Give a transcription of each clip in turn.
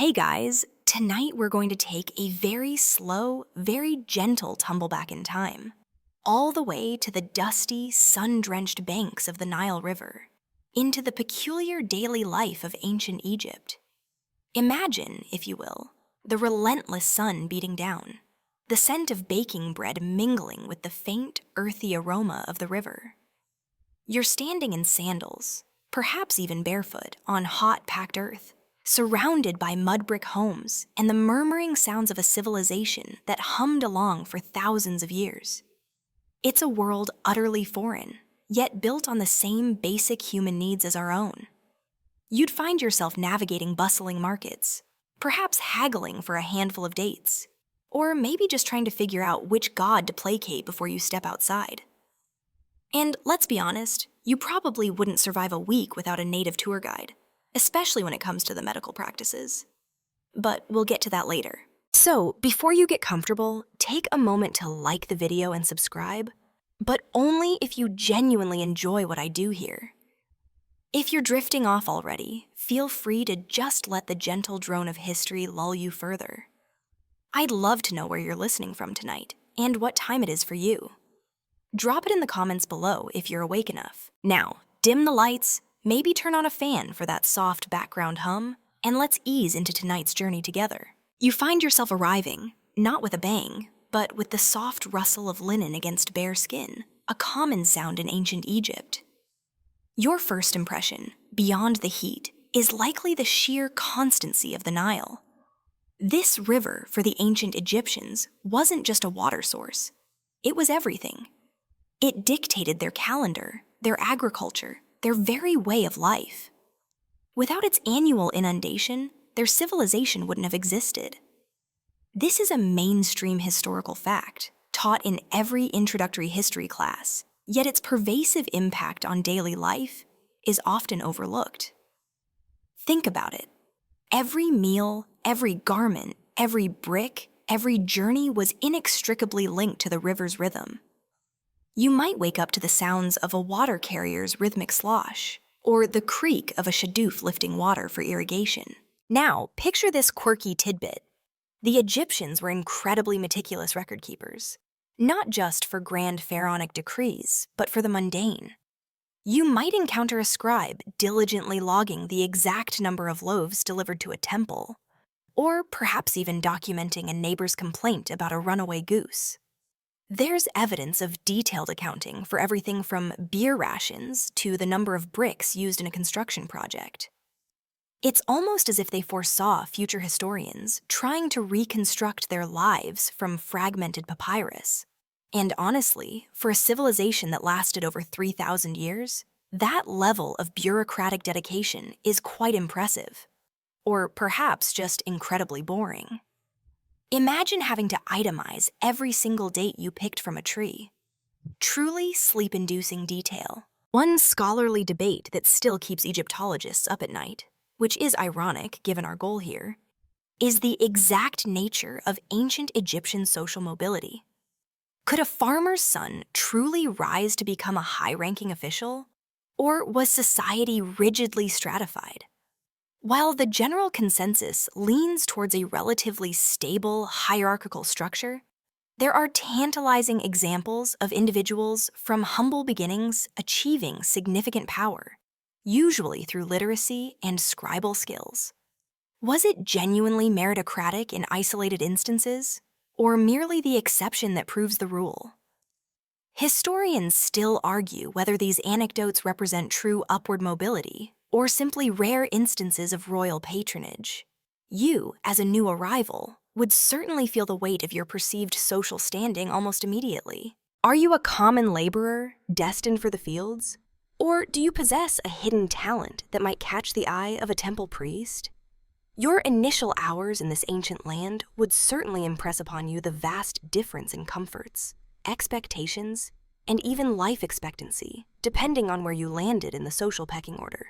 Hey guys, tonight we're going to take a very slow, very gentle tumble back in time, all the way to the dusty, sun-drenched banks of the Nile River, into the peculiar daily life of ancient Egypt. Imagine, if you will, the relentless sun beating down, the scent of baking bread mingling with the faint, earthy aroma of the river. You're standing in sandals, perhaps even barefoot, on hot, packed earth, surrounded by mud brick homes and the murmuring sounds of a civilization that hummed along for thousands of years. It's a world utterly foreign, yet built on the same basic human needs as our own. You'd find yourself navigating bustling markets, perhaps haggling for a handful of dates, or maybe just trying to figure out which god to placate before you step outside. And let's be honest, you probably wouldn't survive a week without a native tour guide, especially when it comes to the medical practices. But we'll get to that later. So, before you get comfortable, take a moment to like the video and subscribe, but only if you genuinely enjoy what I do here. If you're drifting off already, feel free to just let the gentle drone of history lull you further. I'd love to know where you're listening from tonight, and what time it is for you. Drop it in the comments below if you're awake enough. Now, dim the lights, maybe turn on a fan for that soft background hum, and let's ease into tonight's journey together. You find yourself arriving, not with a bang, but with the soft rustle of linen against bare skin, a common sound in ancient Egypt. Your first impression, beyond the heat, is likely the sheer constancy of the Nile. This river, for the ancient Egyptians, wasn't just a water source. It was everything. It dictated their calendar, their agriculture, their very way of life. Without its annual inundation, their civilization wouldn't have existed. This is a mainstream historical fact, taught in every introductory history class, yet its pervasive impact on daily life is often overlooked. Think about it. Every meal, every garment, every brick, every journey was inextricably linked to the river's rhythm. You might wake up to the sounds of a water carrier's rhythmic slosh, or the creak of a shadoof lifting water for irrigation. Now, picture this quirky tidbit. The Egyptians were incredibly meticulous record keepers, not just for grand pharaonic decrees, but for the mundane. You might encounter a scribe diligently logging the exact number of loaves delivered to a temple, or perhaps even documenting a neighbor's complaint about a runaway goose. There's evidence of detailed accounting for everything from beer rations to the number of bricks used in a construction project. It's almost as if they foresaw future historians trying to reconstruct their lives from fragmented papyrus. And honestly, for a civilization that lasted over 3,000 years, that level of bureaucratic dedication is quite impressive. Or perhaps just incredibly boring. Imagine having to itemize every single date you picked from a tree. Truly sleep-inducing detail. One scholarly debate that still keeps Egyptologists up at night, which is ironic given our goal here, is the exact nature of ancient Egyptian social mobility. Could a farmer's son truly rise to become a high-ranking official? Or was society rigidly stratified? While the general consensus leans towards a relatively stable, hierarchical structure, there are tantalizing examples of individuals from humble beginnings achieving significant power, usually through literacy and scribal skills. Was it genuinely meritocratic in isolated instances, or merely the exception that proves the rule? Historians still argue whether these anecdotes represent true upward mobility, or simply rare instances of royal patronage. You, as a new arrival, would certainly feel the weight of your perceived social standing almost immediately. Are you a common laborer, destined for the fields? Or do you possess a hidden talent that might catch the eye of a temple priest? Your initial hours in this ancient land would certainly impress upon you the vast difference in comforts, expectations, and even life expectancy, depending on where you landed in the social pecking order.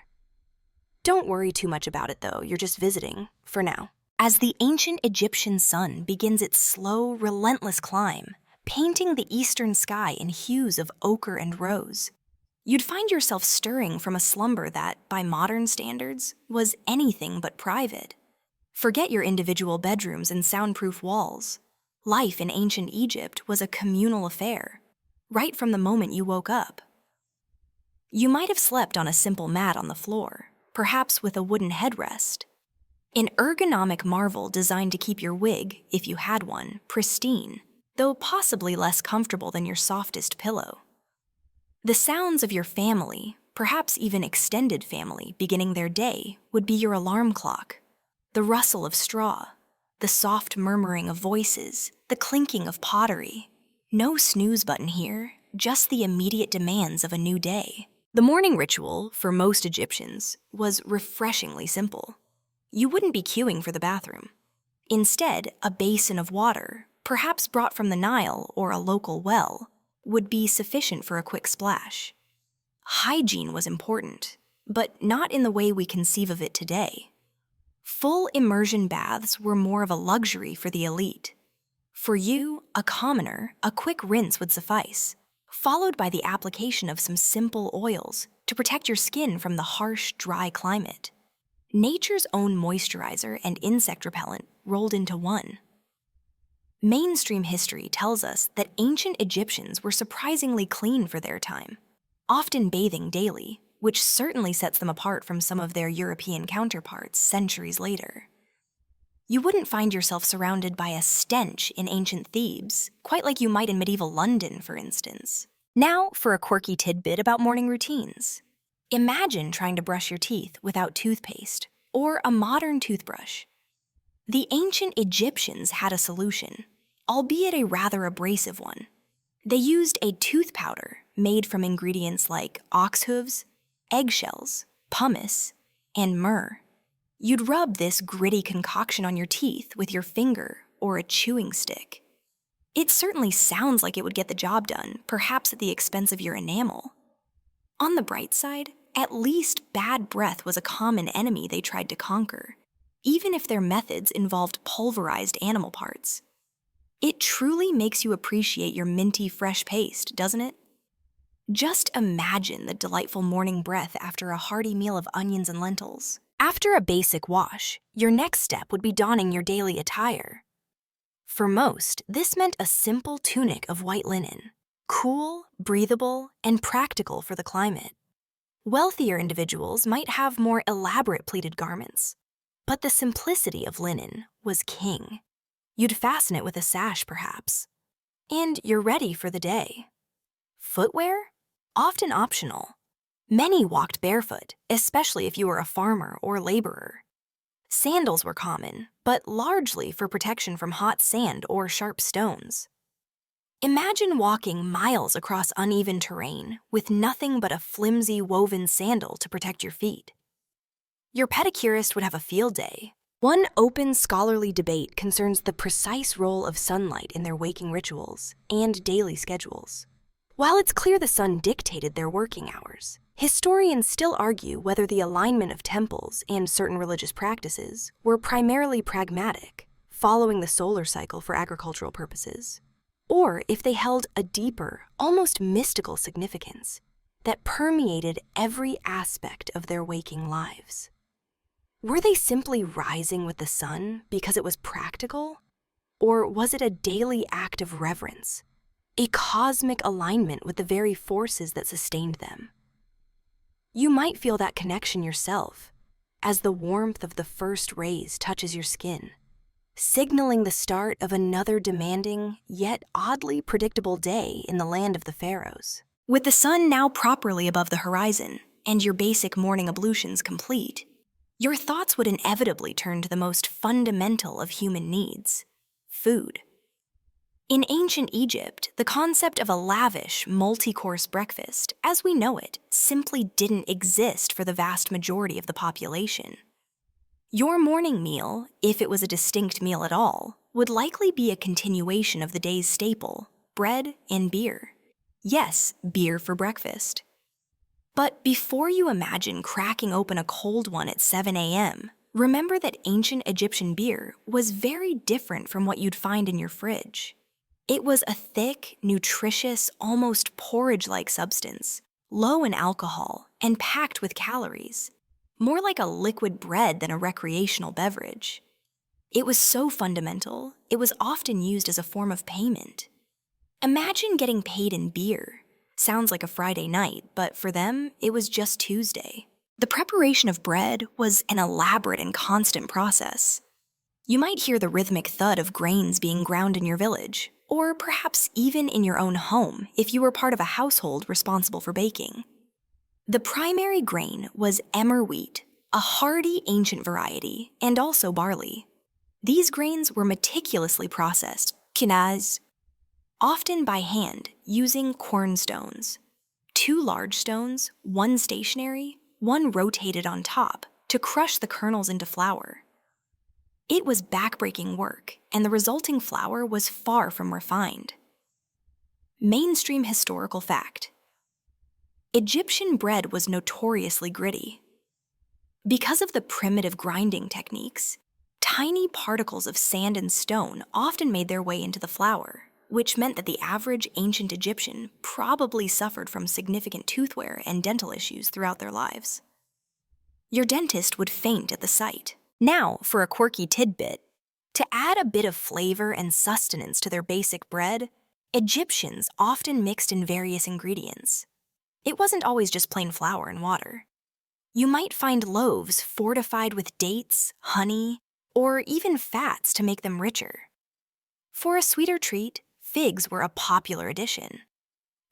Don't worry too much about it though, you're just visiting, for now. As the ancient Egyptian sun begins its slow, relentless climb, painting the eastern sky in hues of ochre and rose, you'd find yourself stirring from a slumber that, by modern standards, was anything but private. Forget your individual bedrooms and soundproof walls. Life in ancient Egypt was a communal affair, right from the moment you woke up. You might have slept on a simple mat on the floor, perhaps with a wooden headrest. An ergonomic marvel designed to keep your wig, if you had one, pristine, though possibly less comfortable than your softest pillow. The sounds of your family, perhaps even extended family, beginning their day would be your alarm clock, the rustle of straw, the soft murmuring of voices, the clinking of pottery. No snooze button here, just the immediate demands of a new day. The morning ritual, for most Egyptians, was refreshingly simple. You wouldn't be queuing for the bathroom. Instead, a basin of water, perhaps brought from the Nile or a local well, would be sufficient for a quick splash. Hygiene was important, but not in the way we conceive of it today. Full immersion baths were more of a luxury for the elite. For you, a commoner, a quick rinse would suffice, followed by the application of some simple oils to protect your skin from the harsh, dry climate. Nature's own moisturizer and insect repellent rolled into one. Mainstream history tells us that ancient Egyptians were surprisingly clean for their time, often bathing daily, which certainly sets them apart from some of their European counterparts centuries later. You wouldn't find yourself surrounded by a stench in ancient Thebes, quite like you might in medieval London, for instance. Now for a quirky tidbit about morning routines. Imagine trying to brush your teeth without toothpaste or a modern toothbrush. The ancient Egyptians had a solution, albeit a rather abrasive one. They used a tooth powder made from ingredients like ox hooves, eggshells, pumice, and myrrh. You'd rub this gritty concoction on your teeth with your finger or a chewing stick. It certainly sounds like it would get the job done, perhaps at the expense of your enamel. On the bright side, at least bad breath was a common enemy they tried to conquer, even if their methods involved pulverized animal parts. It truly makes you appreciate your minty fresh paste, doesn't it? Just imagine the delightful morning breath after a hearty meal of onions and lentils. After a basic wash, your next step would be donning your daily attire. For most, this meant a simple tunic of white linen, cool, breathable, and practical for the climate. Wealthier individuals might have more elaborate pleated garments, but the simplicity of linen was king. You'd fasten it with a sash, perhaps, and you're ready for the day. Footwear? Often optional. Many walked barefoot, especially if you were a farmer or laborer. Sandals were common, but largely for protection from hot sand or sharp stones. Imagine walking miles across uneven terrain with nothing but a flimsy woven sandal to protect your feet. Your pedicurist would have a field day. One open scholarly debate concerns the precise role of sunlight in their waking rituals and daily schedules. While it's clear the sun dictated their working hours, historians still argue whether the alignment of temples and certain religious practices were primarily pragmatic, following the solar cycle for agricultural purposes, or if they held a deeper, almost mystical significance that permeated every aspect of their waking lives. Were they simply rising with the sun because it was practical? Or was it a daily act of reverence, a cosmic alignment with the very forces that sustained them? You might feel that connection yourself as the warmth of the first rays touches your skin, signaling the start of another demanding, yet oddly predictable day in the land of the pharaohs. With the sun now properly above the horizon and your basic morning ablutions complete, your thoughts would inevitably turn to the most fundamental of human needs: food. In ancient Egypt, the concept of a lavish, multi-course breakfast, as we know it, simply didn't exist for the vast majority of the population. Your morning meal, if it was a distinct meal at all, would likely be a continuation of the day's staple, bread and beer. Yes, beer for breakfast. But before you imagine cracking open a cold one at 7 a.m., remember that ancient Egyptian beer was very different from what you'd find in your fridge. It was a thick, nutritious, almost porridge-like substance, low in alcohol and packed with calories, more like a liquid bread than a recreational beverage. It was so fundamental, it was often used as a form of payment. Imagine getting paid in beer. Sounds like a Friday night, but for them, it was just Tuesday. The preparation of bread was an elaborate and constant process. You might hear the rhythmic thud of grains being ground in your village, or perhaps even in your own home if you were part of a household responsible for baking. The primary grain was emmer wheat, a hardy ancient variety, and also barley. These grains were meticulously processed, quinaz, often by hand, using cornstones. 2 large stones, 1 stationary, 1 rotated on top, to crush the kernels into flour. It was backbreaking work, and the resulting flour was far from refined. Mainstream historical fact: Egyptian bread was notoriously gritty. Because of the primitive grinding techniques, tiny particles of sand and stone often made their way into the flour, which meant that the average ancient Egyptian probably suffered from significant tooth wear and dental issues throughout their lives. Your dentist would faint at the sight. Now, for a quirky tidbit, to add a bit of flavor and sustenance to their basic bread, Egyptians often mixed in various ingredients. It wasn't always just plain flour and water. You might find loaves fortified with dates, honey, or even fats to make them richer. For a sweeter treat, figs were a popular addition.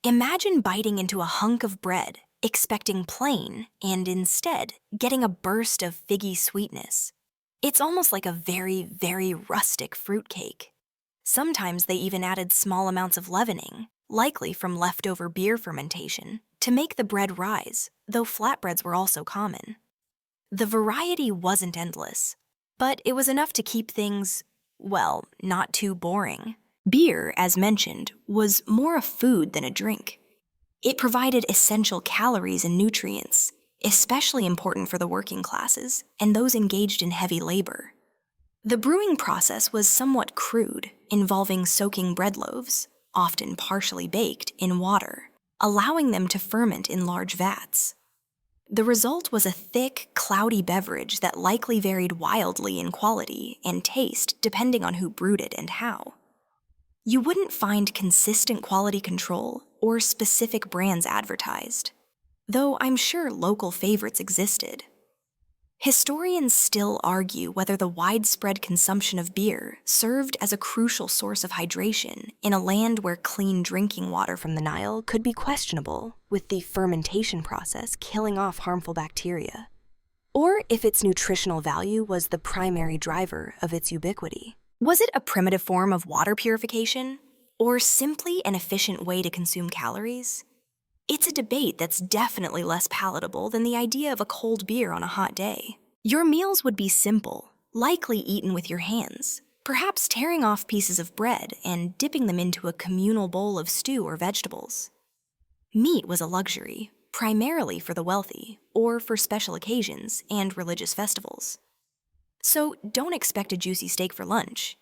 Imagine biting into a hunk of bread, expecting plain, and instead getting a burst of figgy sweetness. It's almost like a very, very rustic fruitcake. Sometimes they even added small amounts of leavening, likely from leftover beer fermentation, to make the bread rise, though flatbreads were also common. The variety wasn't endless, but it was enough to keep things, well, not too boring. Beer, as mentioned, was more a food than a drink. It provided essential calories and nutrients, especially important for the working classes and those engaged in heavy labor. The brewing process was somewhat crude, involving soaking bread loaves, often partially baked, in water, allowing them to ferment in large vats. The result was a thick, cloudy beverage that likely varied wildly in quality and taste depending on who brewed it and how. You wouldn't find consistent quality control or specific brands advertised, though I'm sure local favorites existed. Historians still argue whether the widespread consumption of beer served as a crucial source of hydration in a land where clean drinking water from the Nile could be questionable, with the fermentation process killing off harmful bacteria, or if its nutritional value was the primary driver of its ubiquity. Was it a primitive form of water purification, or simply an efficient way to consume calories? It's a debate that's definitely less palatable than the idea of a cold beer on a hot day. Your meals would be simple, likely eaten with your hands, perhaps tearing off pieces of bread and dipping them into a communal bowl of stew or vegetables. Meat was a luxury, primarily for the wealthy, or for special occasions and religious festivals. So don't expect a juicy steak for lunch.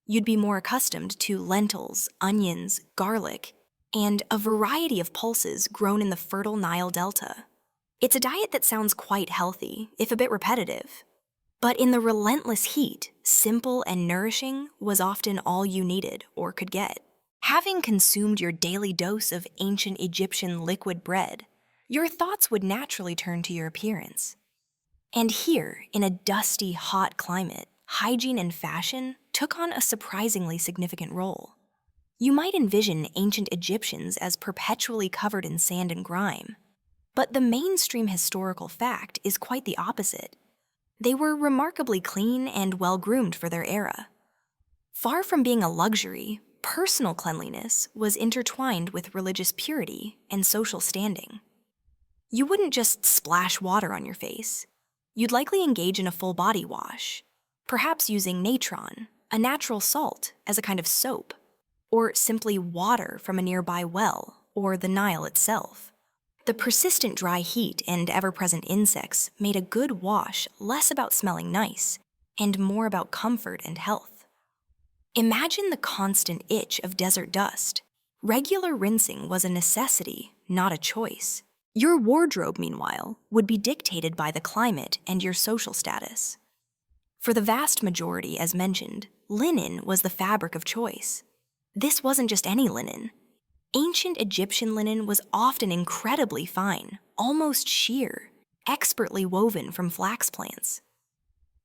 You'd be more accustomed to lentils, onions, garlic, and a variety of pulses grown in the fertile Nile Delta. It's a diet that sounds quite healthy, if a bit repetitive. But in the relentless heat, simple and nourishing was often all you needed or could get. Having consumed your daily dose of ancient Egyptian liquid bread, your thoughts would naturally turn to your appearance. And here, in a dusty, hot climate, hygiene and fashion took on a surprisingly significant role. You might envision ancient Egyptians as perpetually covered in sand and grime, but the mainstream historical fact is quite the opposite. They were remarkably clean and well-groomed for their era. Far from being a luxury, personal cleanliness was intertwined with religious purity and social standing. You wouldn't just splash water on your face. You'd likely engage in a full body wash, perhaps using natron, a natural salt, as a kind of soap, or simply water from a nearby well or the Nile itself. The persistent dry heat and ever-present insects made a good wash less about smelling nice and more about comfort and health. Imagine the constant itch of desert dust. Regular rinsing was a necessity, not a choice. Your wardrobe, meanwhile, would be dictated by the climate and your social status. For the vast majority, as mentioned, linen was the fabric of choice. This wasn't just any linen. Ancient Egyptian linen was often incredibly fine, almost sheer, expertly woven from flax plants.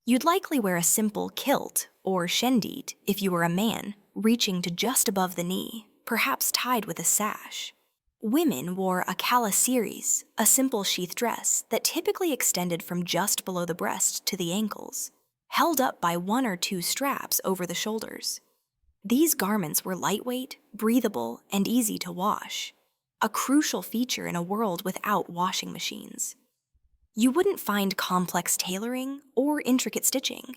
You'd likely wear a simple kilt or shendit if you were a man, reaching to just above the knee, perhaps tied with a sash. Women wore a calasiris, a simple sheath dress that typically extended from just below the breast to the ankles, held up by one or two straps over the shoulders. These garments were lightweight, breathable, and easy to wash, a crucial feature in a world without washing machines. You wouldn't find complex tailoring or intricate stitching.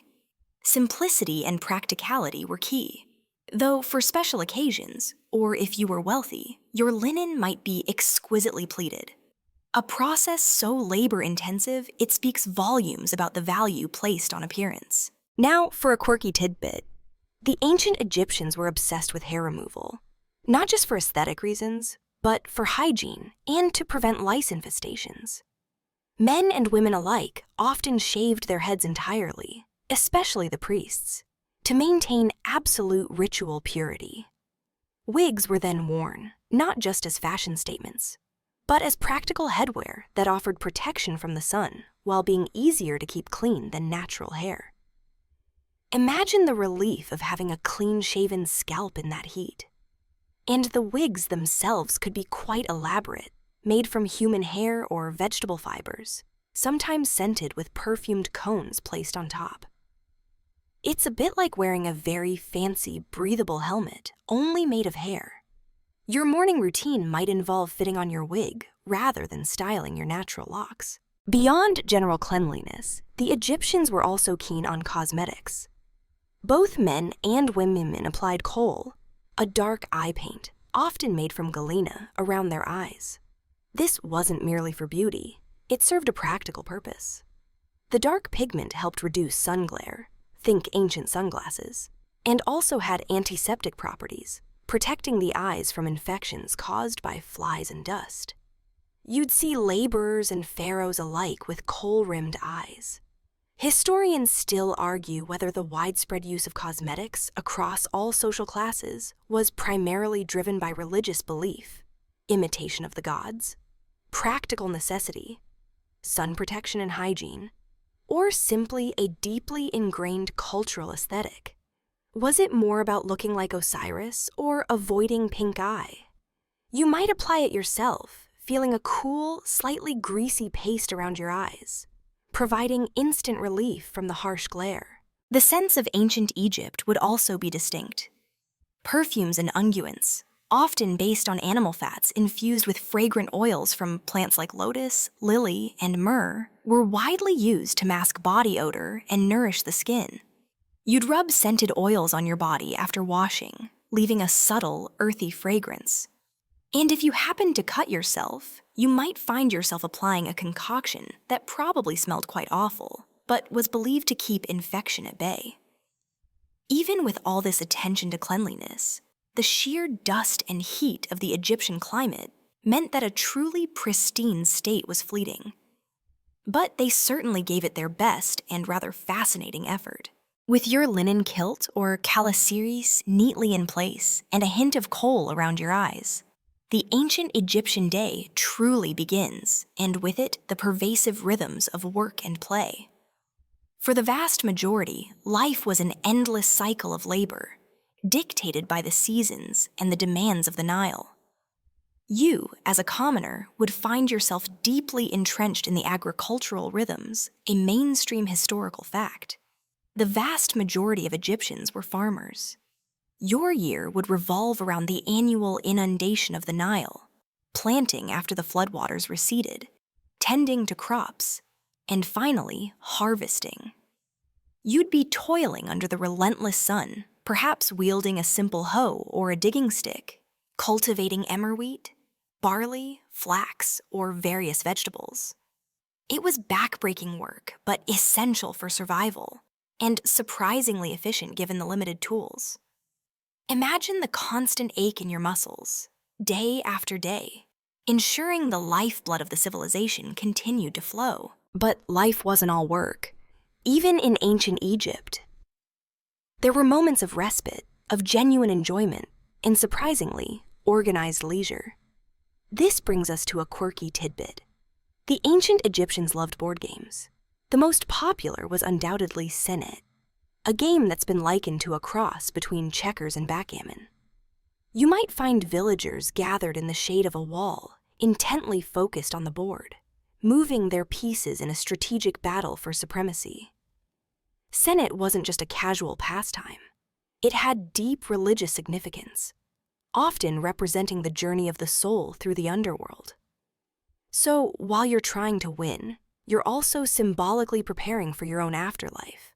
Simplicity and practicality were key, though for special occasions, or if you were wealthy, your linen might be exquisitely pleated. A process so labor-intensive, it speaks volumes about the value placed on appearance. Now, for a quirky tidbit. The ancient Egyptians were obsessed with hair removal, not just for aesthetic reasons, but for hygiene and to prevent lice infestations. Men and women alike often shaved their heads entirely, especially the priests, to maintain absolute ritual purity. Wigs were then worn, not just as fashion statements, but as practical headwear that offered protection from the sun while being easier to keep clean than natural hair. Imagine the relief of having a clean-shaven scalp in that heat. And the wigs themselves could be quite elaborate, made from human hair or vegetable fibers, sometimes scented with perfumed cones placed on top. It's a bit like wearing a very fancy, breathable helmet, only made of hair. Your morning routine might involve fitting on your wig rather than styling your natural locks. Beyond general cleanliness, the Egyptians were also keen on cosmetics. Both men and women applied kohl, a dark eye paint, often made from galena, around their eyes. This wasn't merely for beauty, it served a practical purpose. The dark pigment helped reduce sun glare, think ancient sunglasses, and also had antiseptic properties, protecting the eyes from infections caused by flies and dust. You'd see laborers and pharaohs alike with kohl-rimmed eyes. Historians still argue whether the widespread use of cosmetics across all social classes was primarily driven by religious belief, imitation of the gods, practical necessity, sun protection and hygiene, or simply a deeply ingrained cultural aesthetic. Was it more about looking like Osiris or avoiding pink eye? You might apply it yourself, feeling a cool, slightly greasy paste around your eyes, providing instant relief from the harsh glare. The scents of ancient Egypt would also be distinct. Perfumes and unguents, often based on animal fats infused with fragrant oils from plants like lotus, lily, and myrrh, were widely used to mask body odor and nourish the skin. You'd rub scented oils on your body after washing, leaving a subtle, earthy fragrance. And if you happened to cut yourself, you might find yourself applying a concoction that probably smelled quite awful, but was believed to keep infection at bay. Even with all this attention to cleanliness, the sheer dust and heat of the Egyptian climate meant that a truly pristine state was fleeting. But they certainly gave it their best and rather fascinating effort. With your linen kilt or calasiris neatly in place and a hint of kohl around your eyes, the ancient Egyptian day truly begins, and with it, the pervasive rhythms of work and play. For the vast majority, life was an endless cycle of labor, dictated by the seasons and the demands of the Nile. You, as a commoner, would find yourself deeply entrenched in the agricultural rhythms, a mainstream historical fact. The vast majority of Egyptians were farmers. Your year would revolve around the annual inundation of the Nile, planting after the floodwaters receded, tending to crops, and finally, harvesting. You'd be toiling under the relentless sun, perhaps wielding a simple hoe or a digging stick, cultivating emmer wheat, barley, flax, or various vegetables. It was backbreaking work, but essential for survival, and surprisingly efficient given the limited tools. Imagine the constant ache in your muscles, day after day, ensuring the lifeblood of the civilization continued to flow. But life wasn't all work. Even in ancient Egypt, there were moments of respite, of genuine enjoyment, and surprisingly, organized leisure. This brings us to a quirky tidbit. The ancient Egyptians loved board games. The most popular was undoubtedly Senet, a game that's been likened to a cross between checkers and backgammon. You might find villagers gathered in the shade of a wall, intently focused on the board, moving their pieces in a strategic battle for supremacy. Senet wasn't just a casual pastime. It had deep religious significance, often representing the journey of the soul through the underworld. So, while you're trying to win, you're also symbolically preparing for your own afterlife.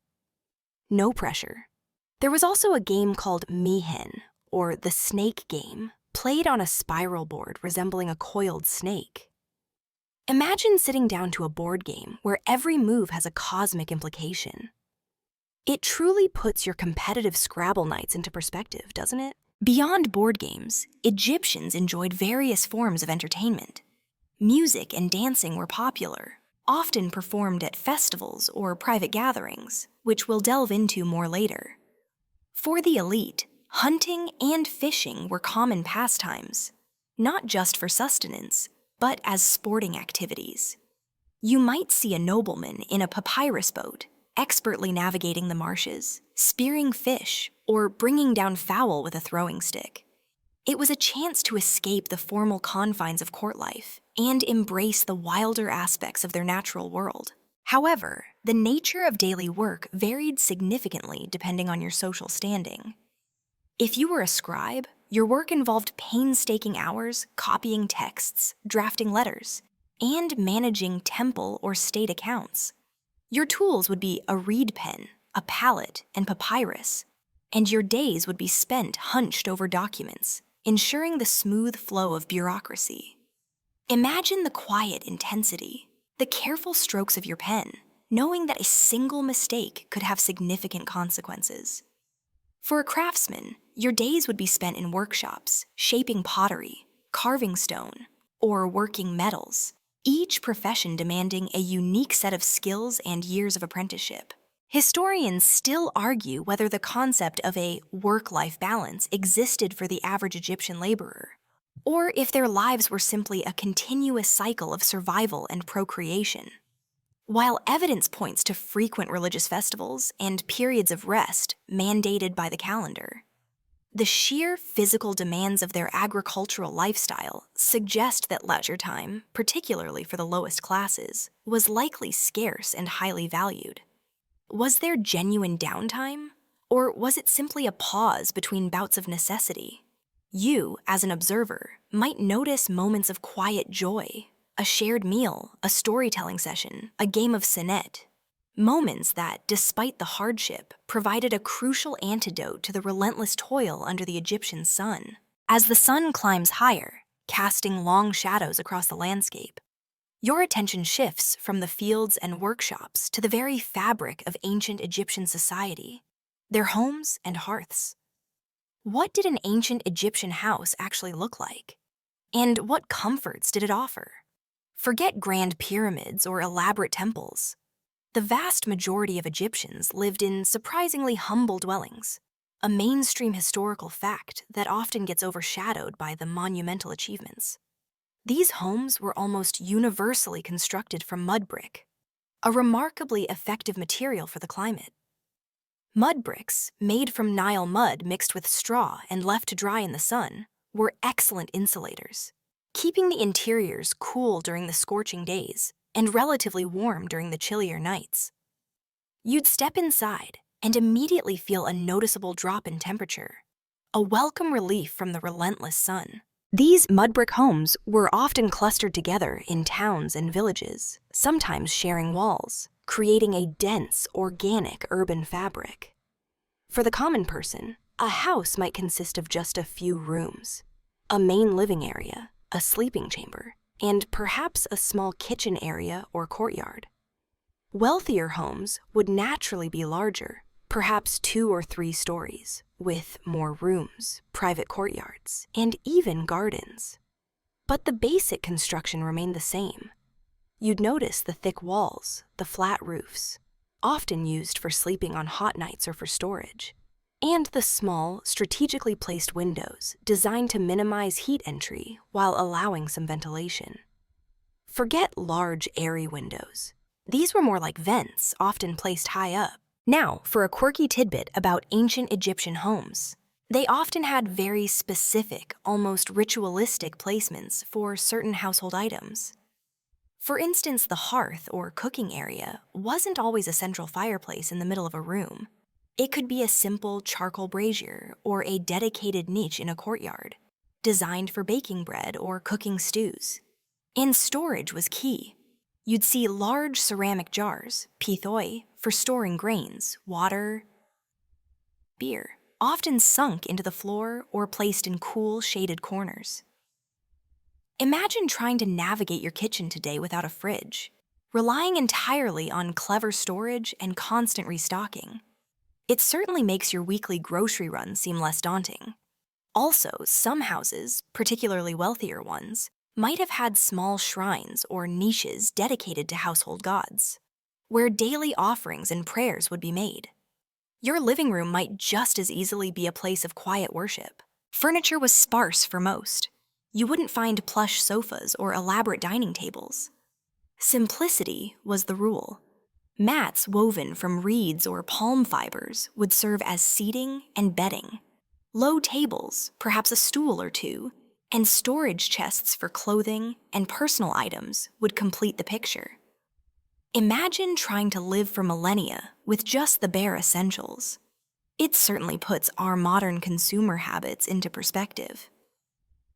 No pressure. There was also a game called Mihen, or the snake game, played on a spiral board resembling a coiled snake. Imagine sitting down to a board game where every move has a cosmic implication. It truly puts your competitive Scrabble nights into perspective, doesn't it? Beyond board games, Egyptians enjoyed various forms of entertainment. Music and dancing were popular, often performed at festivals or private gatherings, which we'll delve into more later. For the elite, hunting and fishing were common pastimes, not just for sustenance, but as sporting activities. You might see a nobleman in a papyrus boat, expertly navigating the marshes, spearing fish, or bringing down fowl with a throwing stick. It was a chance to escape the formal confines of court life and embrace the wilder aspects of their natural world. However, the nature of daily work varied significantly depending on your social standing. If you were a scribe, your work involved painstaking hours copying texts, drafting letters, and managing temple or state accounts. Your tools would be a reed pen, a palette, and papyrus, and your days would be spent hunched over documents, ensuring the smooth flow of bureaucracy. Imagine the quiet intensity, the careful strokes of your pen, knowing that a single mistake could have significant consequences. For a craftsman, your days would be spent in workshops, shaping pottery, carving stone, or working metals, each profession demanding a unique set of skills and years of apprenticeship. Historians still argue whether the concept of a work-life balance existed for the average Egyptian laborer, or if their lives were simply a continuous cycle of survival and procreation. While evidence points to frequent religious festivals and periods of rest mandated by the calendar, the sheer physical demands of their agricultural lifestyle suggest that leisure time, particularly for the lowest classes, was likely scarce and highly valued. Was there genuine downtime, or was it simply a pause between bouts of necessity? You, as an observer, might notice moments of quiet joy, a shared meal, a storytelling session, a game of Senet. Moments that, despite the hardship, provided a crucial antidote to the relentless toil under the Egyptian sun. As the sun climbs higher, casting long shadows across the landscape, your attention shifts from the fields and workshops to the very fabric of ancient Egyptian society, their homes and hearths. What did an ancient Egyptian house actually look like? And what comforts did it offer? Forget grand pyramids or elaborate temples. The vast majority of Egyptians lived in surprisingly humble dwellings, a mainstream historical fact that often gets overshadowed by the monumental achievements. These homes were almost universally constructed from mud brick, a remarkably effective material for the climate. Mud bricks, made from Nile mud mixed with straw and left to dry in the sun, were excellent insulators, keeping the interiors cool during the scorching days and relatively warm during the chillier nights. You'd step inside and immediately feel a noticeable drop in temperature, a welcome relief from the relentless sun. These mud brick homes were often clustered together in towns and villages, sometimes sharing walls, creating a dense, organic urban fabric. For the common person, a house might consist of just a few rooms, a main living area, a sleeping chamber, and perhaps a small kitchen area or courtyard. Wealthier homes would naturally be larger, perhaps 2 or 3 stories, with more rooms, private courtyards, and even gardens. But the basic construction remained the same. You'd notice the thick walls, the flat roofs, often used for sleeping on hot nights or for storage, and the small, strategically placed windows designed to minimize heat entry while allowing some ventilation. Forget large, airy windows. These were more like vents, often placed high up. Now, for a quirky tidbit about ancient Egyptian homes. They often had very specific, almost ritualistic placements for certain household items. For instance, the hearth or cooking area wasn't always a central fireplace in the middle of a room. It could be a simple charcoal brazier or a dedicated niche in a courtyard, designed for baking bread or cooking stews. And storage was key. You'd see large ceramic jars, pithoi, for storing grains, water, beer, often sunk into the floor or placed in cool, shaded corners. Imagine trying to navigate your kitchen today without a fridge, relying entirely on clever storage and constant restocking. It certainly makes your weekly grocery run seem less daunting. Also, some houses, particularly wealthier ones, might have had small shrines or niches dedicated to household gods, where daily offerings and prayers would be made. Your living room might just as easily be a place of quiet worship. Furniture was sparse for most. You wouldn't find plush sofas or elaborate dining tables. Simplicity was the rule. Mats woven from reeds or palm fibers would serve as seating and bedding. Low tables, perhaps a stool or two, and storage chests for clothing and personal items would complete the picture. Imagine trying to live for millennia with just the bare essentials. It certainly puts our modern consumer habits into perspective.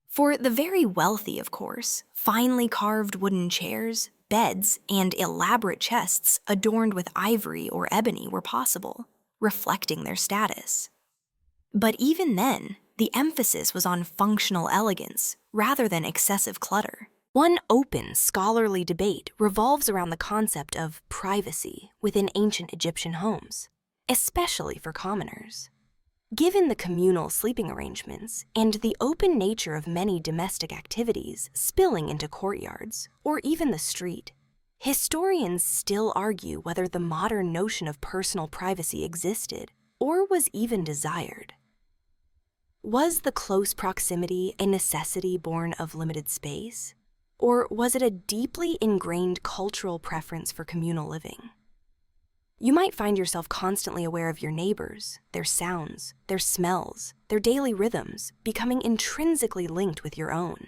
For the very wealthy, of course, finely carved wooden chairs, beds, and elaborate chests adorned with ivory or ebony were possible, reflecting their status. But even then, the emphasis was on functional elegance rather than excessive clutter. One open, scholarly debate revolves around the concept of privacy within ancient Egyptian homes, especially for commoners. Given the communal sleeping arrangements and the open nature of many domestic activities spilling into courtyards or even the street, historians still argue whether the modern notion of personal privacy existed or was even desired. Was the close proximity a necessity born of limited space? Or was it a deeply ingrained cultural preference for communal living? You might find yourself constantly aware of your neighbors, their sounds, their smells, their daily rhythms, becoming intrinsically linked with your own.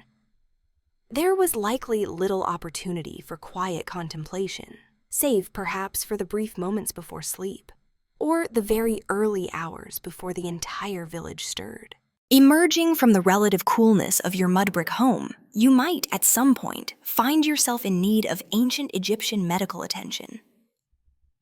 There was likely little opportunity for quiet contemplation, save perhaps for the brief moments before sleep, or the very early hours before the entire village stirred. Emerging from the relative coolness of your mud brick home, you might, at some point, find yourself in need of ancient Egyptian medical attention.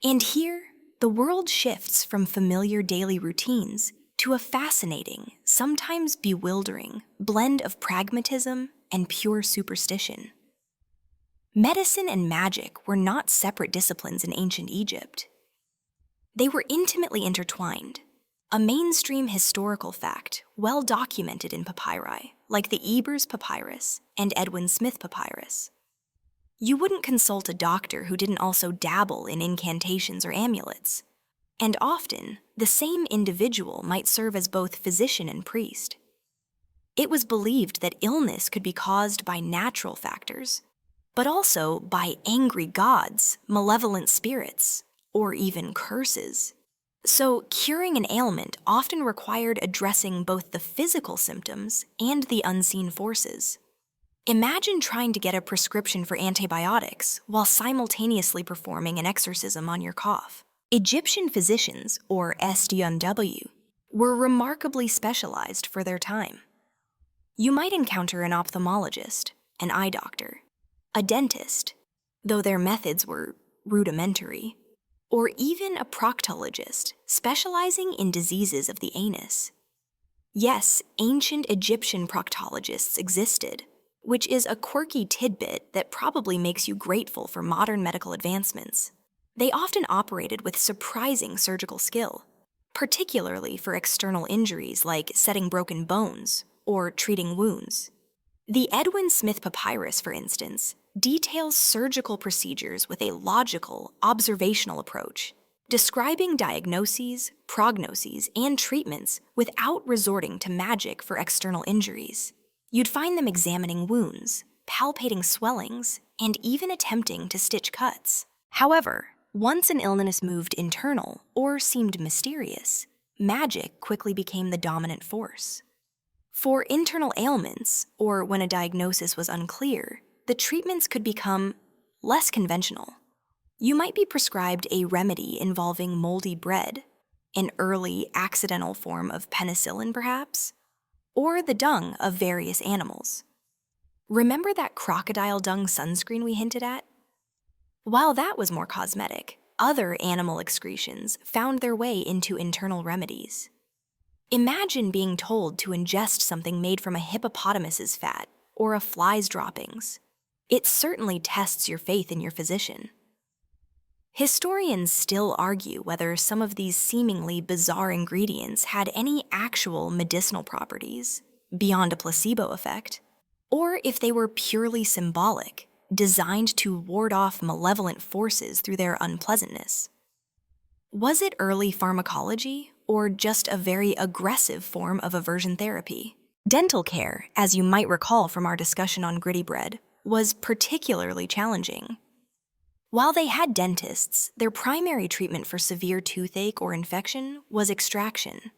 And here, the world shifts from familiar daily routines to a fascinating, sometimes bewildering, blend of pragmatism and pure superstition. Medicine and magic were not separate disciplines in ancient Egypt. They were intimately intertwined, a mainstream historical fact well documented in papyri, like the Ebers Papyrus and Edwin Smith Papyrus. You wouldn't consult a doctor who didn't also dabble in incantations or amulets, and often the same individual might serve as both physician and priest. It was believed that illness could be caused by natural factors, but also by angry gods, malevolent spirits, or even curses. So, curing an ailment often required addressing both the physical symptoms and the unseen forces. Imagine trying to get a prescription for antibiotics while simultaneously performing an exorcism on your cough. Egyptian physicians, or SDNW, were remarkably specialized for their time. You might encounter an ophthalmologist, an eye doctor, a dentist, though their methods were rudimentary, or even a proctologist specializing in diseases of the anus. Yes, ancient Egyptian proctologists existed, which is a quirky tidbit that probably makes you grateful for modern medical advancements. They often operated with surprising surgical skill, particularly for external injuries like setting broken bones or treating wounds. The Edwin Smith Papyrus, for instance, details surgical procedures with a logical, observational approach, describing diagnoses, prognoses, and treatments without resorting to magic for external injuries. You'd find them examining wounds, palpating swellings, and even attempting to stitch cuts. However, once an illness moved internal or seemed mysterious, magic quickly became the dominant force. For internal ailments, or when a diagnosis was unclear, the treatments could become less conventional. You might be prescribed a remedy involving moldy bread, an early accidental form of penicillin perhaps, or the dung of various animals. Remember that crocodile dung sunscreen we hinted at? While that was more cosmetic, other animal excretions found their way into internal remedies. Imagine being told to ingest something made from a hippopotamus's fat or a fly's droppings. It certainly tests your faith in your physician. Historians still argue whether some of these seemingly bizarre ingredients had any actual medicinal properties, beyond a placebo effect, or if they were purely symbolic, designed to ward off malevolent forces through their unpleasantness. Was it early pharmacology, or just a very aggressive form of aversion therapy? Dental care, as you might recall from our discussion on gritty bread, was particularly challenging. While they had dentists, their primary treatment for severe toothache or infection was extraction.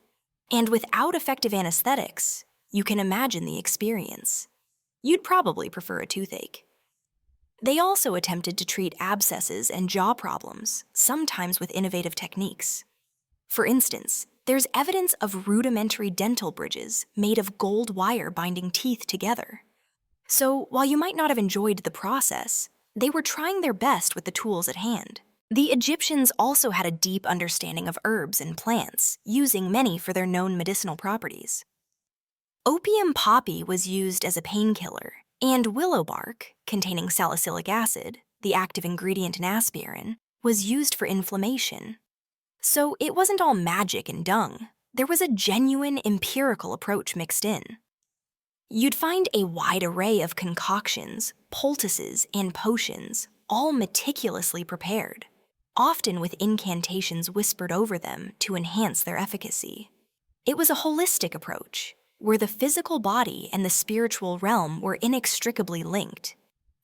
And without effective anesthetics, you can imagine the experience. You'd probably prefer a toothache. They also attempted to treat abscesses and jaw problems, sometimes with innovative techniques. For instance, there's evidence of rudimentary dental bridges made of gold wire binding teeth together. So while you might not have enjoyed the process, they were trying their best with the tools at hand. The Egyptians also had a deep understanding of herbs and plants, using many for their known medicinal properties. Opium poppy was used as a painkiller, and willow bark, containing salicylic acid, the active ingredient in aspirin, was used for inflammation. So it wasn't all magic and dung. There was a genuine empirical approach mixed in. You'd find a wide array of concoctions, poultices, and potions, all meticulously prepared, often with incantations whispered over them to enhance their efficacy. It was a holistic approach, where the physical body and the spiritual realm were inextricably linked,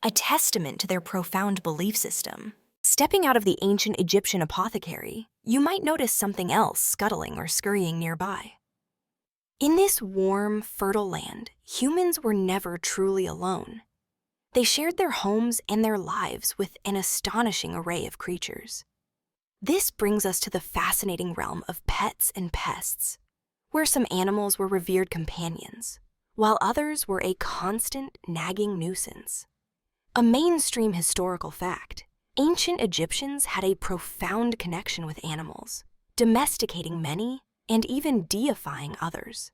a testament to their profound belief system. Stepping out of the ancient Egyptian apothecary, you might notice something else scuttling or scurrying nearby. In this warm, fertile land, humans were never truly alone. They shared their homes and their lives with an astonishing array of creatures. This brings us to the fascinating realm of pets and pests, where some animals were revered companions, while others were a constant, nagging nuisance. A mainstream historical fact: ancient Egyptians had a profound connection with animals, domesticating many and even deifying others.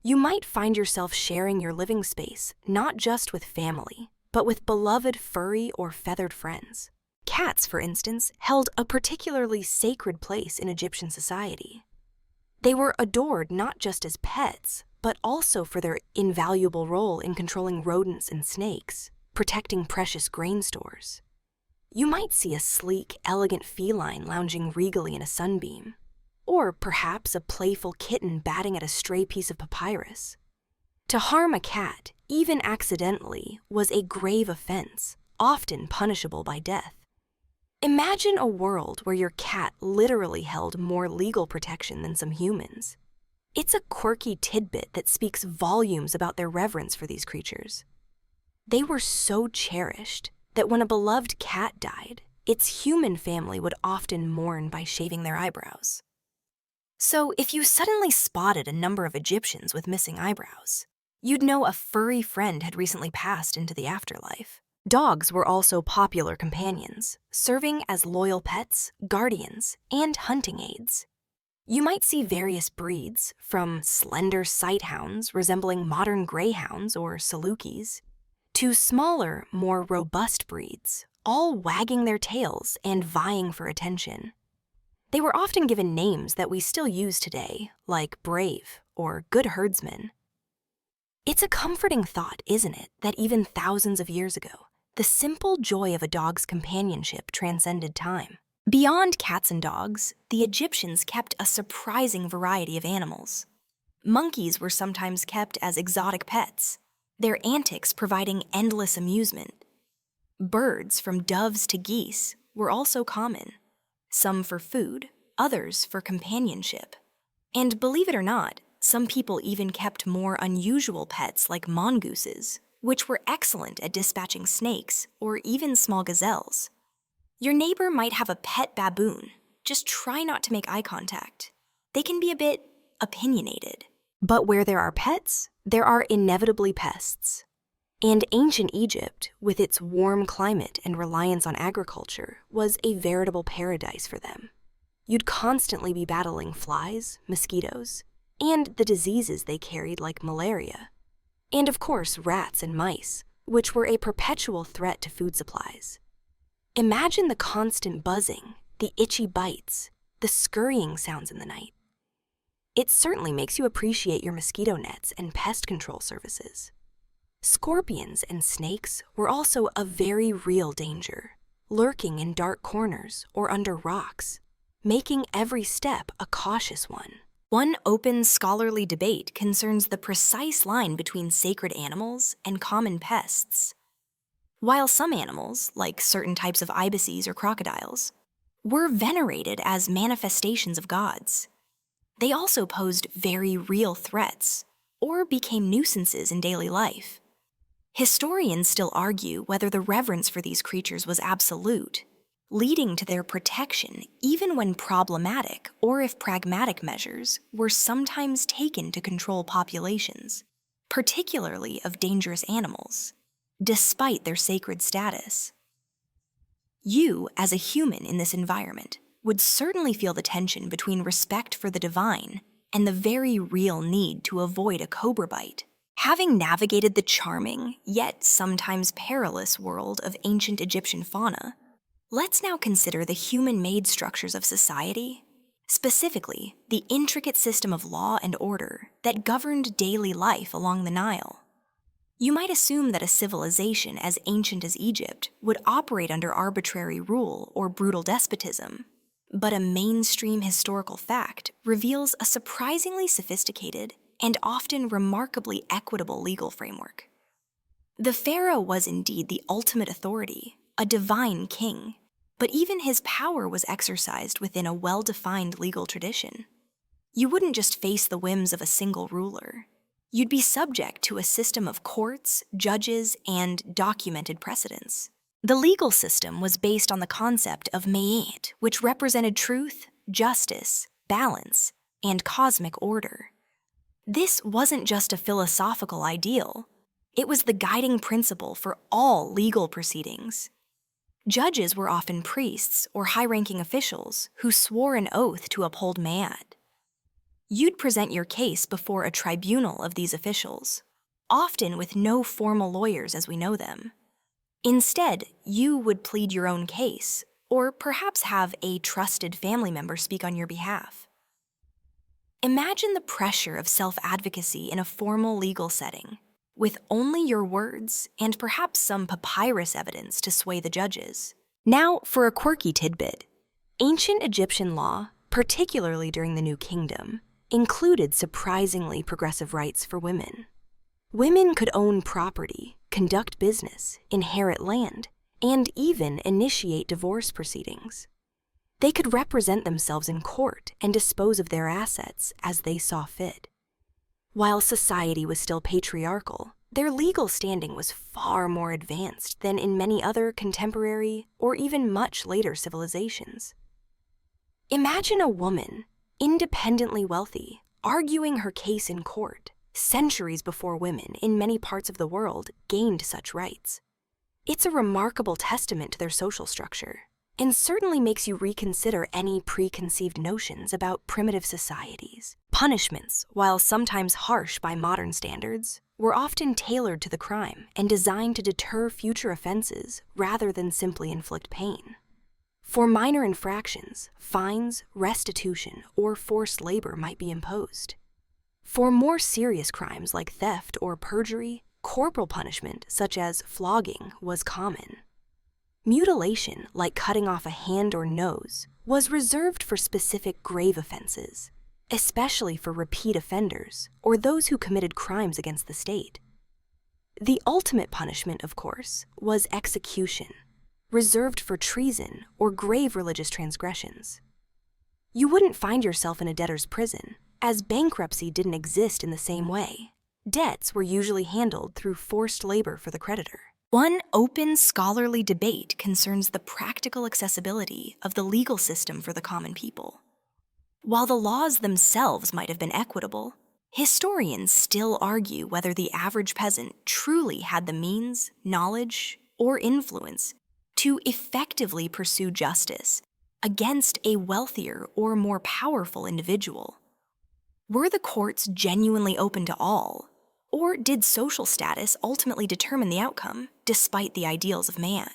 You might find yourself sharing your living space not just with family, but with beloved furry or feathered friends. Cats, for instance, held a particularly sacred place in Egyptian society. They were adored not just as pets, but also for their invaluable role in controlling rodents and snakes, protecting precious grain stores. You might see a sleek, elegant feline lounging regally in a sunbeam, or perhaps a playful kitten batting at a stray piece of papyrus. To harm a cat, even accidentally, was a grave offense, often punishable by death. Imagine a world where your cat literally held more legal protection than some humans. It's a quirky tidbit that speaks volumes about their reverence for these creatures. They were so cherished that when a beloved cat died, its human family would often mourn by shaving their eyebrows. So if you suddenly spotted a number of Egyptians with missing eyebrows, you'd know a furry friend had recently passed into the afterlife. Dogs were also popular companions, serving as loyal pets, guardians, and hunting aids. You might see various breeds, from slender sighthounds resembling modern greyhounds or salukis, to smaller, more robust breeds, all wagging their tails and vying for attention. They were often given names that we still use today, like brave or good herdsman. It's a comforting thought, isn't it, that even thousands of years ago, the simple joy of a dog's companionship transcended time. Beyond cats and dogs, the Egyptians kept a surprising variety of animals. Monkeys were sometimes kept as exotic pets, their antics providing endless amusement. Birds, from doves to geese, were also common, some for food, others for companionship. And believe it or not, some people even kept more unusual pets like mongooses, which were excellent at dispatching snakes or even small gazelles. Your neighbor might have a pet baboon. Just try not to make eye contact. They can be a bit opinionated. But where there are pets, there are inevitably pests. And ancient Egypt, with its warm climate and reliance on agriculture, was a veritable paradise for them. You'd constantly be battling flies, mosquitoes, and the diseases they carried like malaria. And of course, rats and mice, which were a perpetual threat to food supplies. Imagine the constant buzzing, the itchy bites, the scurrying sounds in the night. It certainly makes you appreciate your mosquito nets and pest control services. Scorpions and snakes were also a very real danger, lurking in dark corners or under rocks, making every step a cautious one. One open scholarly debate concerns the precise line between sacred animals and common pests. While some animals, like certain types of ibises or crocodiles, were venerated as manifestations of gods, they also posed very real threats or became nuisances in daily life. Historians still argue whether the reverence for these creatures was absolute, leading to their protection even when problematic or if pragmatic measures were sometimes taken to control populations, particularly of dangerous animals, despite their sacred status. You, as a human in this environment, would certainly feel the tension between respect for the divine and the very real need to avoid a cobra bite. Having navigated the charming, yet sometimes perilous world of ancient Egyptian fauna, let's now consider the human-made structures of society, specifically the intricate system of law and order that governed daily life along the Nile. You might assume that a civilization as ancient as Egypt would operate under arbitrary rule or brutal despotism, but a mainstream historical fact reveals a surprisingly sophisticated and often remarkably equitable legal framework. The pharaoh was indeed the ultimate authority, a divine king, but even his power was exercised within a well-defined legal tradition. You wouldn't just face the whims of a single ruler. You'd be subject to a system of courts, judges, and documented precedents. The legal system was based on the concept of Ma'at, which represented truth, justice, balance, and cosmic order. This wasn't just a philosophical ideal. It was the guiding principle for all legal proceedings. Judges were often priests or high-ranking officials who swore an oath to uphold Ma'at. You'd present your case before a tribunal of these officials, often with no formal lawyers as we know them. Instead, you would plead your own case, or perhaps have a trusted family member speak on your behalf. Imagine the pressure of self-advocacy in a formal legal setting, with only your words and perhaps some papyrus evidence to sway the judges. Now, for a quirky tidbit. Ancient Egyptian law, particularly during the New Kingdom, included surprisingly progressive rights for women. Women could own property, conduct business, inherit land, and even initiate divorce proceedings. They could represent themselves in court and dispose of their assets as they saw fit. While society was still patriarchal, their legal standing was far more advanced than in many other contemporary or even much later civilizations. Imagine a woman, independently wealthy, arguing her case in court, centuries before women in many parts of the world gained such rights. It's a remarkable testament to their social structure, and certainly makes you reconsider any preconceived notions about primitive societies. Punishments, while sometimes harsh by modern standards, were often tailored to the crime and designed to deter future offenses rather than simply inflict pain. For minor infractions, fines, restitution, or forced labor might be imposed. For more serious crimes like theft or perjury, corporal punishment such as flogging was common. Mutilation, like cutting off a hand or nose, was reserved for specific grave offenses, especially for repeat offenders or those who committed crimes against the state. The ultimate punishment, of course, was execution, reserved for treason or grave religious transgressions. You wouldn't find yourself in a debtor's prison, as bankruptcy didn't exist in the same way. Debts were usually handled through forced labor for the creditor. One open scholarly debate concerns the practical accessibility of the legal system for the common people. While the laws themselves might have been equitable, historians still argue whether the average peasant truly had the means, knowledge, or influence to effectively pursue justice against a wealthier or more powerful individual. Were the courts genuinely open to all, or did social status ultimately determine the outcome, despite the ideals of man?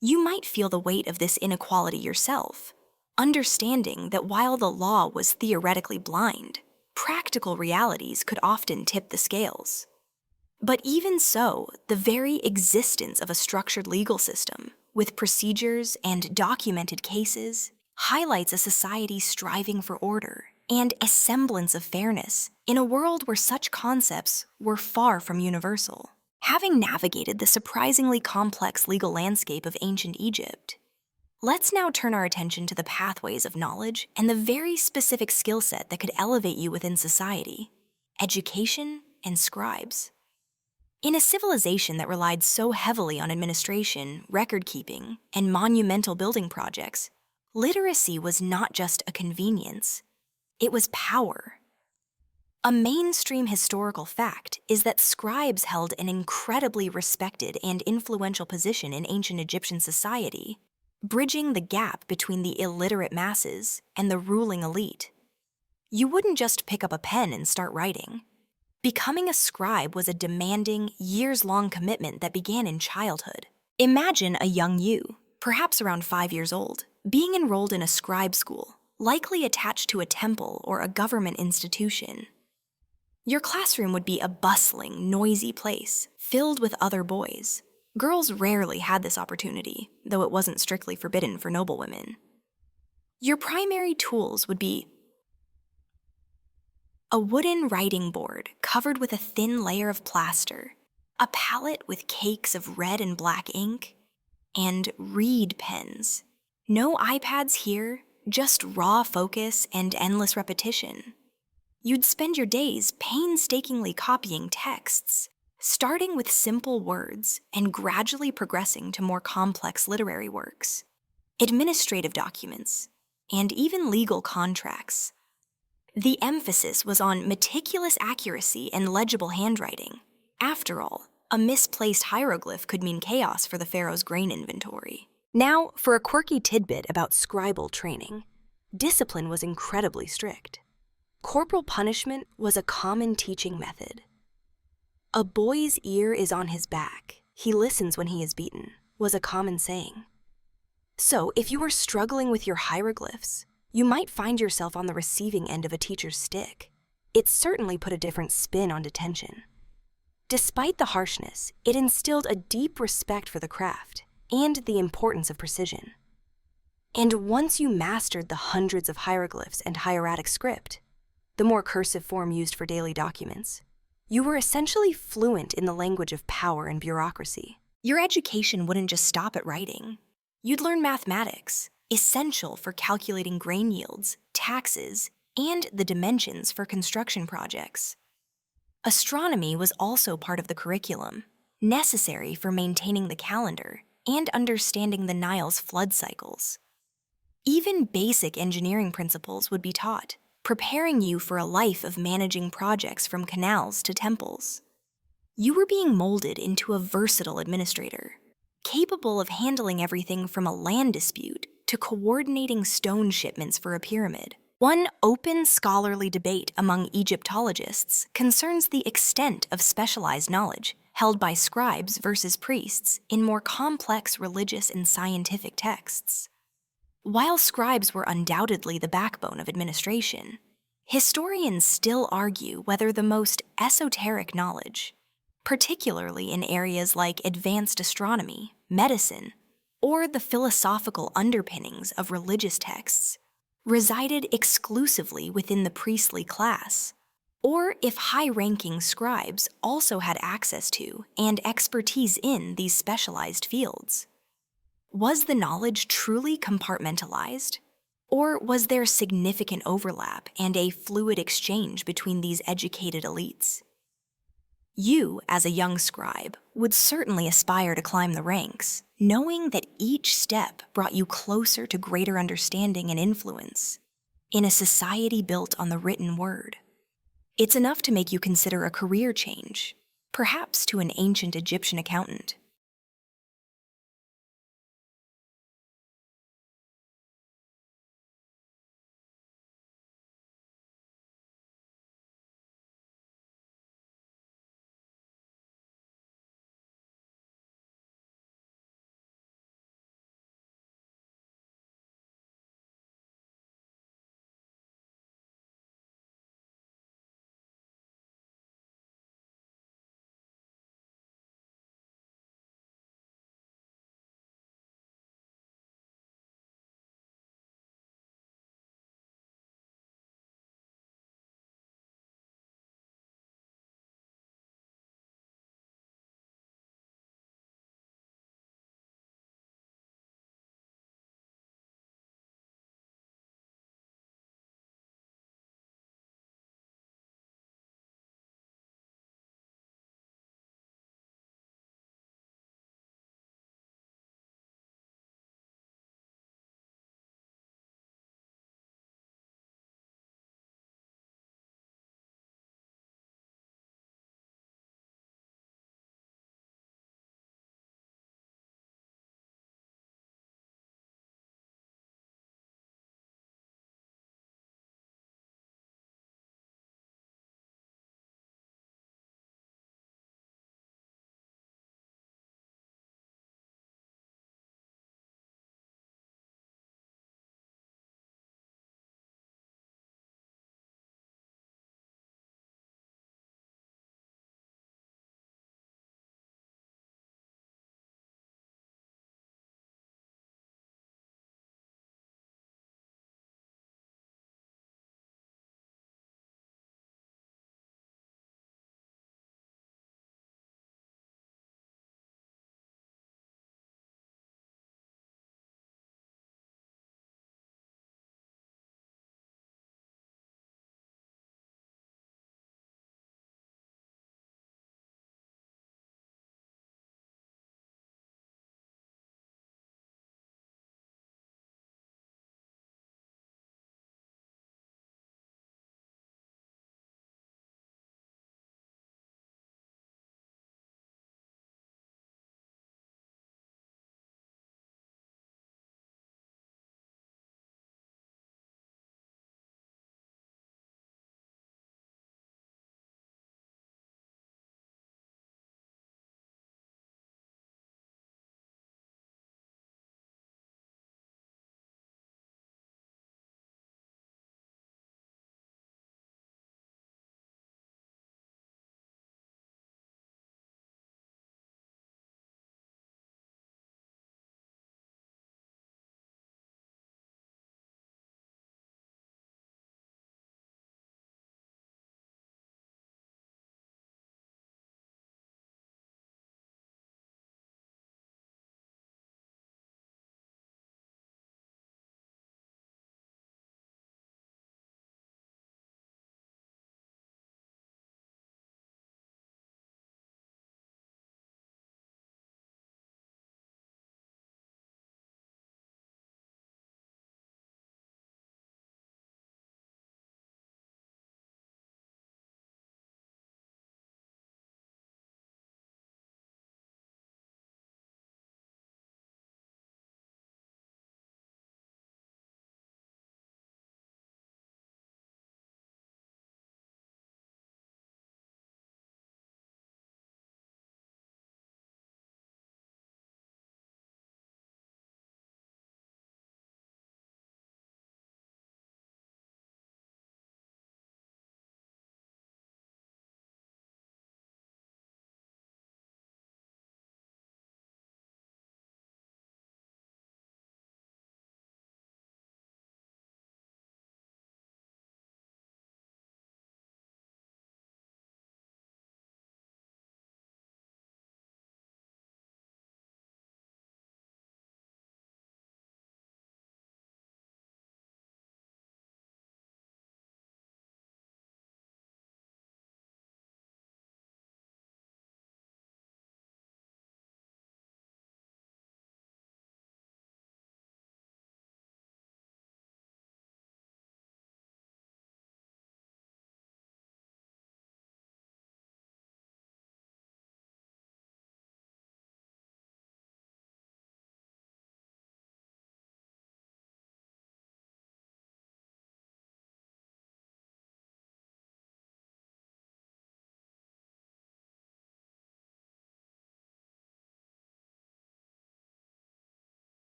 You might feel the weight of this inequality yourself, understanding that while the law was theoretically blind, practical realities could often tip the scales. But even so, the very existence of a structured legal system, with procedures and documented cases, highlights a society striving for order and a semblance of fairness in a world where such concepts were far from universal. Having navigated the surprisingly complex legal landscape of ancient Egypt, let's now turn our attention to the pathways of knowledge and the very specific skill set that could elevate you within society: education and scribes. In a civilization that relied so heavily on administration, record-keeping, and monumental building projects, literacy was not just a convenience, it was power. A mainstream historical fact is that scribes held an incredibly respected and influential position in ancient Egyptian society, bridging the gap between the illiterate masses and the ruling elite. You wouldn't just pick up a pen and start writing. Becoming a scribe was a demanding, years-long commitment that began in childhood. Imagine a young you, perhaps around 5 years old, being enrolled in a scribe school, likely attached to a temple or a government institution. Your classroom would be a bustling, noisy place, filled with other boys. Girls rarely had this opportunity, though it wasn't strictly forbidden for noblewomen. Your primary tools would be a wooden writing board covered with a thin layer of plaster, a palette with cakes of red and black ink, and reed pens. No iPads here, just raw focus and endless repetition. You'd spend your days painstakingly copying texts, starting with simple words and gradually progressing to more complex literary works, administrative documents, and even legal contracts. The emphasis was on meticulous accuracy and legible handwriting. After all, a misplaced hieroglyph could mean chaos for the pharaoh's grain inventory. Now, for a quirky tidbit about scribal training. Discipline was incredibly strict. Corporal punishment was a common teaching method. "A boy's ear is on his back. He listens when he is beaten," was a common saying. So, if you were struggling with your hieroglyphs, you might find yourself on the receiving end of a teacher's stick. It certainly put a different spin on detention. Despite the harshness, it instilled a deep respect for the craft and the importance of precision. And once you mastered the hundreds of hieroglyphs and hieratic script, the more cursive form used for daily documents, you were essentially fluent in the language of power and bureaucracy. Your education wouldn't just stop at writing. You'd learn mathematics, essential for calculating grain yields, taxes, and the dimensions for construction projects. Astronomy was also part of the curriculum, necessary for maintaining the calendar and understanding the Nile's flood cycles. Even basic engineering principles would be taught, preparing you for a life of managing projects from canals to temples. You were being molded into a versatile administrator, capable of handling everything from a land dispute to coordinating stone shipments for a pyramid. One open scholarly debate among Egyptologists concerns the extent of specialized knowledge held by scribes versus priests in more complex religious and scientific texts. While scribes were undoubtedly the backbone of administration, historians still argue whether the most esoteric knowledge, particularly in areas like advanced astronomy, medicine, or the philosophical underpinnings of religious texts resided exclusively within the priestly class, or if high-ranking scribes also had access to and expertise in these specialized fields. Was the knowledge truly compartmentalized, or was there significant overlap and a fluid exchange between these educated elites? You, as a young scribe, would certainly aspire to climb the ranks, knowing that each step brought you closer to greater understanding and influence in a society built on the written word. It's enough to make you consider a career change, perhaps to an ancient Egyptian accountant,